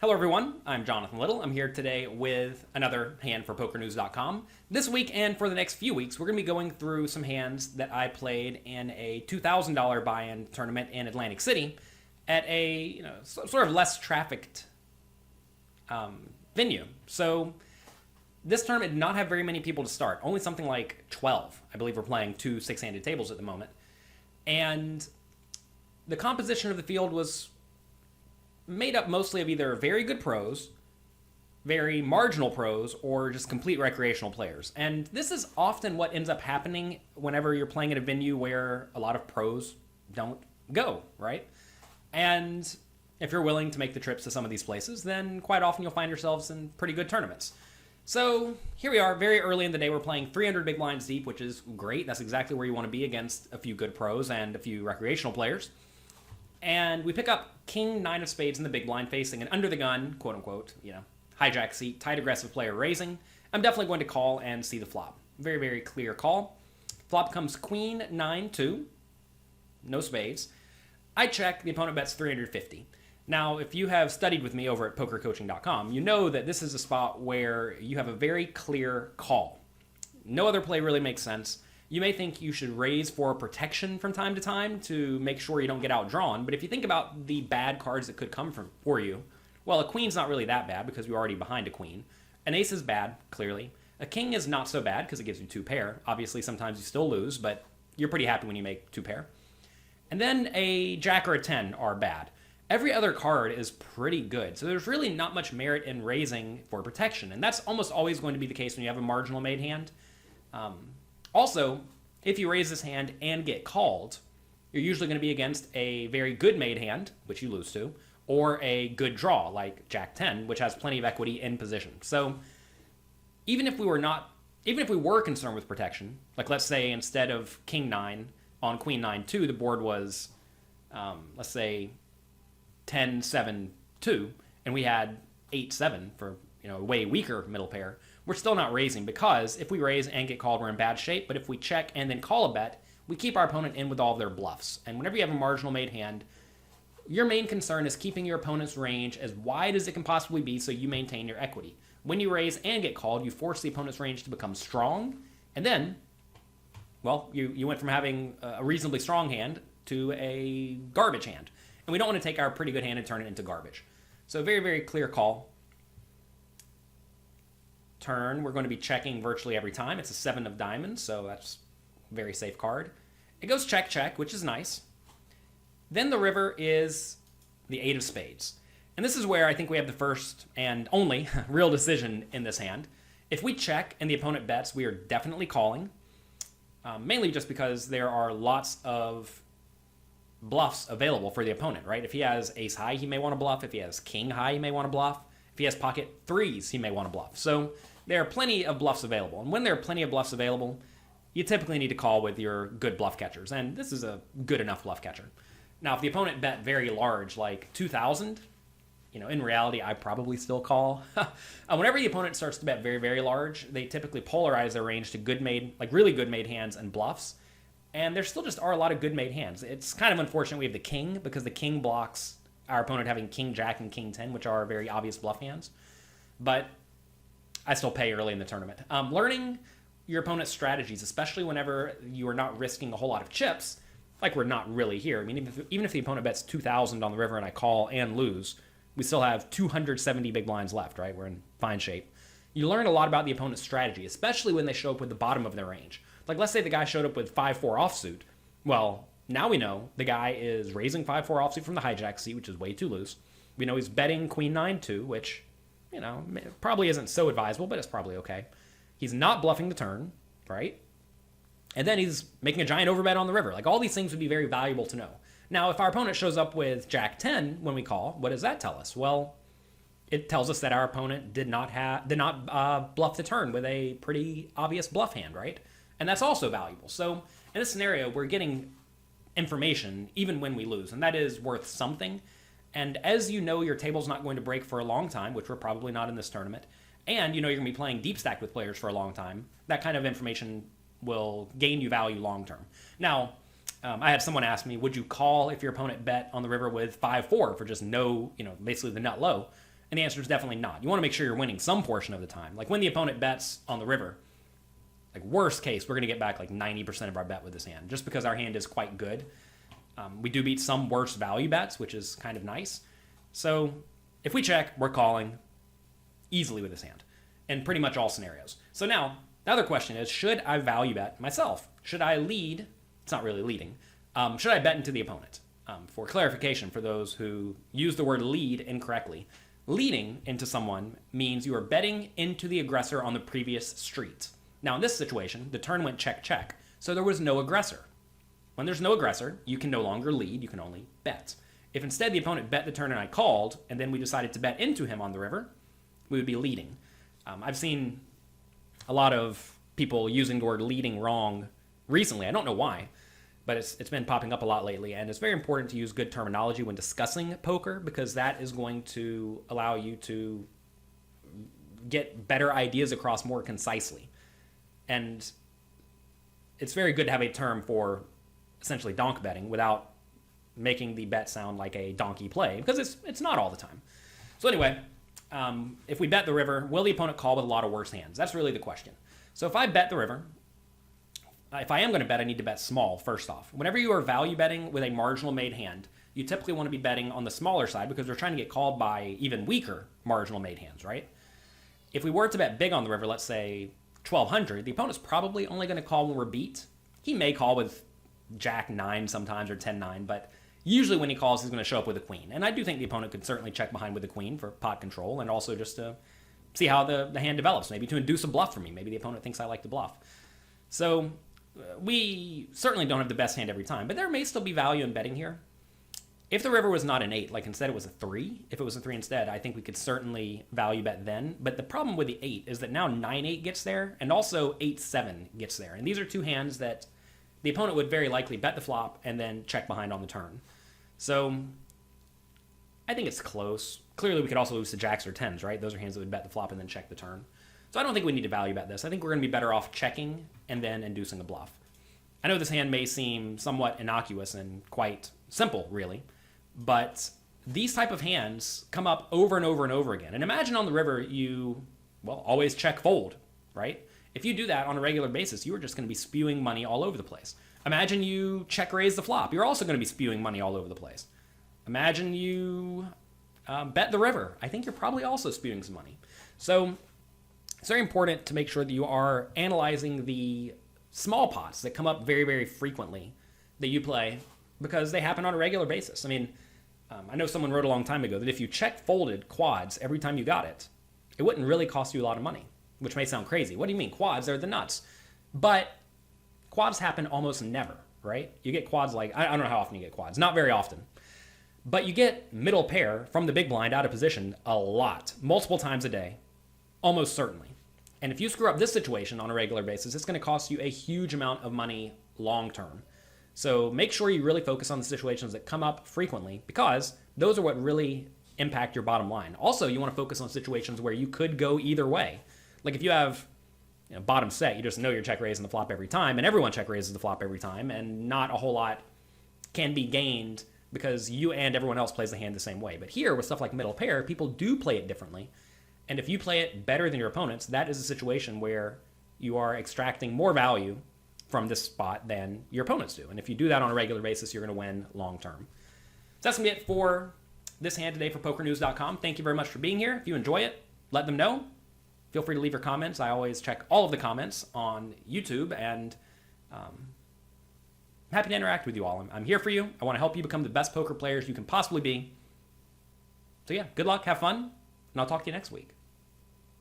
Hello everyone, I'm Jonathan Little. I'm here today with another hand for PokerNews.com. This week and for the next few weeks, we're going to be going through some hands that I played in a $2,000 buy-in tournament in Atlantic City at a sort of less trafficked venue. So this tournament did not have very many people to start, only something like 12. I believe we're playing two six-handed tables at the moment. And the composition of the field was made up mostly of either very good pros, very marginal pros, or just complete recreational players. And this is often what ends up happening whenever you're playing at a venue where a lot of pros don't go, right? And if you're willing to make the trips to some of these places, then quite often you'll find yourselves in pretty good tournaments. So here we are, very early in the day. We're playing 300 big blinds deep, which is great. That's exactly where you want to be against a few good pros and a few recreational players. And we pick up king, nine of spades in the big blind facing an under the gun, quote unquote, hijack seat, tight aggressive player raising. I'm definitely going to call and see the flop. Very, very clear call. Flop comes queen, 9-2, no spades. I check, the opponent bets 350. Now, if you have studied with me over at pokercoaching.com, you know that this is a spot where you have a very clear call. No other play really makes sense. You may think you should raise for protection from time to time to make sure you don't get outdrawn, but if you think about the bad cards that could come for you, well, a queen's not really that bad because you're already behind a queen. An ace is bad, clearly. A king is not so bad because it gives you two pair. Obviously, sometimes you still lose, but you're pretty happy when you make two pair. And then a jack or a 10 are bad. Every other card is pretty good, so there's really not much merit in raising for protection, and that's almost always going to be the case when you have a marginal made hand. Also, if you raise this hand and get called, you're usually going to be against a very good made hand, which you lose to, or a good draw, like Jack 10, which has plenty of equity in position. So even if we were concerned with protection, like let's say instead of King 9 on Queen 9-2, the board was, let's say, 10-7-2, and we had 8-7 for a way weaker middle pair, we're still not raising because if we raise and get called, we're in bad shape. But if we check and then call a bet, we keep our opponent in with all of their bluffs. And whenever you have a marginal made hand, your main concern is keeping your opponent's range as wide as it can possibly be so you maintain your equity. When you raise and get called, you force the opponent's range to become strong. And then, well, you went from having a reasonably strong hand to a garbage hand. And we don't want to take our pretty good hand and turn it into garbage. So very, very clear call. Turn, we're going to be checking virtually every time. It's a 7 of diamonds, so that's a very safe card. It goes check, check, which is nice. Then the river is the 8 of spades. And this is where I think we have the first and only real decision in this hand. If we check and the opponent bets, we are definitely calling. Mainly just because there are lots of bluffs available for the opponent, right? If he has ace high, he may want to bluff. If he has king high, he may want to bluff. If he has pocket threes, he may want to bluff. So there are plenty of bluffs available. And when there are plenty of bluffs available, you typically need to call with your good bluff catchers. And this is a good enough bluff catcher. Now, if the opponent bet very large, like 2,000, in reality, I probably still call. Whenever the opponent starts to bet very, very large, they typically polarize their range to really good made hands and bluffs. And there still just are a lot of good made hands. It's kind of unfortunate we have the king because the king blocks our opponent having king jack and king 10, which are very obvious bluff hands. But I still pay early in the tournament. Learning your opponent's strategies, especially whenever you are not risking a whole lot of chips, like we're not really here. I mean, even if the opponent bets 2,000 on the river and I call and lose, we still have 270 big blinds left, right? We're in fine shape. You learn a lot about the opponent's strategy, especially when they show up with the bottom of their range. Like, let's say the guy showed up with 5-4 offsuit. Well, now we know the guy is raising 5-4 offsuit from the hijack seat, which is way too loose. We know he's betting queen 9-2, which, probably isn't so advisable, but it's probably okay. He's not bluffing the turn, right? And then he's making a giant overbet on the river. Like, all these things would be very valuable to know. Now, if our opponent shows up with jack 10 when we call, what does that tell us? Well, it tells us that our opponent did not bluff the turn with a pretty obvious bluff hand, right? And that's also valuable. So in this scenario, we're getting information even when we lose, and that is worth something. And as your table's not going to break for a long time, which we're probably not in this tournament, and you're going to be playing deep stacked with players for a long time, that kind of information will gain you value long term. Now, I had someone ask me, would you call if your opponent bet on the river with 5-4 for just no, basically the nut low? And the answer is definitely not. You want to make sure you're winning some portion of the time. Like when the opponent bets on the river, like worst case, we're going to get back like 90% of our bet with this hand, just because our hand is quite good. We do beat some worse value bets, which is kind of nice. So if we check, we're calling easily with this hand in pretty much all scenarios. So now, the other question is, should I value bet myself? Should I lead? It's not really leading. Should I bet into the opponent? For clarification, for those who use the word lead incorrectly, leading into someone means you are betting into the aggressor on the previous street. Now, in this situation, the turn went check, check, so there was no aggressor. When there's no aggressor, you can no longer lead, you can only bet. If instead the opponent bet the turn and I called, and then we decided to bet into him on the river, we would be leading. I've seen a lot of people using the word leading wrong recently. I don't know why, but it's been popping up a lot lately, and it's very important to use good terminology when discussing poker, because that is going to allow you to get better ideas across more concisely. And it's very good to have a term for essentially donk betting without making the bet sound like a donkey play, because it's not all the time. So anyway, if we bet the river, will the opponent call with a lot of worse hands? That's really the question. So if I bet the river, if I am going to bet, I need to bet small first off. Whenever you are value betting with a marginal made hand, you typically want to be betting on the smaller side because we're trying to get called by even weaker marginal made hands, right? If we were to bet big on the river, let's say 1,200, the opponent's probably only going to call when we're beat. He may call with Jack 9 sometimes or 10-9, but usually when he calls, he's going to show up with a queen. And I do think the opponent could certainly check behind with a queen for pot control and also just to see how the hand develops, maybe to induce a bluff for me. Maybe the opponent thinks I like to bluff. So we certainly don't have the best hand every time, but there may still be value in betting here. If the river was not an 8, like instead it was a 3, if it was a 3 instead, I think we could certainly value bet then. But the problem with the 8 is that now 9-8 gets there, and also 8-7 gets there. And these are two hands that the opponent would very likely bet the flop and then check behind on the turn. So I think it's close. Clearly, we could also lose to jacks or 10s, right? Those are hands that would bet the flop and then check the turn. So I don't think we need to value bet this. I think we're going to be better off checking and then inducing a bluff. I know this hand may seem somewhat innocuous and quite simple, really, but these type of hands come up over and over and over again. And imagine on the river you, well, always check fold, right? If you do that on a regular basis, you are just going to be spewing money all over the place. Imagine you check raise the flop. You're also going to be spewing money all over the place. Imagine you bet the river. I think you're probably also spewing some money. So it's very important to make sure that you are analyzing the small pots that come up very, very frequently that you play, because they happen on a regular basis. I mean, I know someone wrote a long time ago that if you check folded quads every time you got it, it wouldn't really cost you a lot of money, which may sound crazy. What do you mean? Quads, they're the nuts. But quads happen almost never, right? You get quads like, I don't know how often you get quads, not very often. But you get middle pair from the big blind out of position a lot, multiple times a day, almost certainly. And if you screw up this situation on a regular basis, it's going to cost you a huge amount of money long term. So make sure you really focus on the situations that come up frequently, because those are what really impact your bottom line. Also, you want to focus on situations where you could go either way. Like if you have bottom set, you just know you're check raising the flop every time, and everyone check raises the flop every time, and not a whole lot can be gained because you and everyone else plays the hand the same way. But here, with stuff like middle pair, people do play it differently. And if you play it better than your opponents, that is a situation where you are extracting more value from this spot than your opponents do. And if you do that on a regular basis, you're going to win long term. So that's going to be it for this hand today for PokerNews.com. Thank you very much for being here. If you enjoy it, let them know. Feel free to leave your comments. I always check all of the comments on YouTube, and I'm happy to interact with you all. I'm here for you. I want to help you become the best poker players you can possibly be. So yeah, good luck, have fun, and I'll talk to you next week.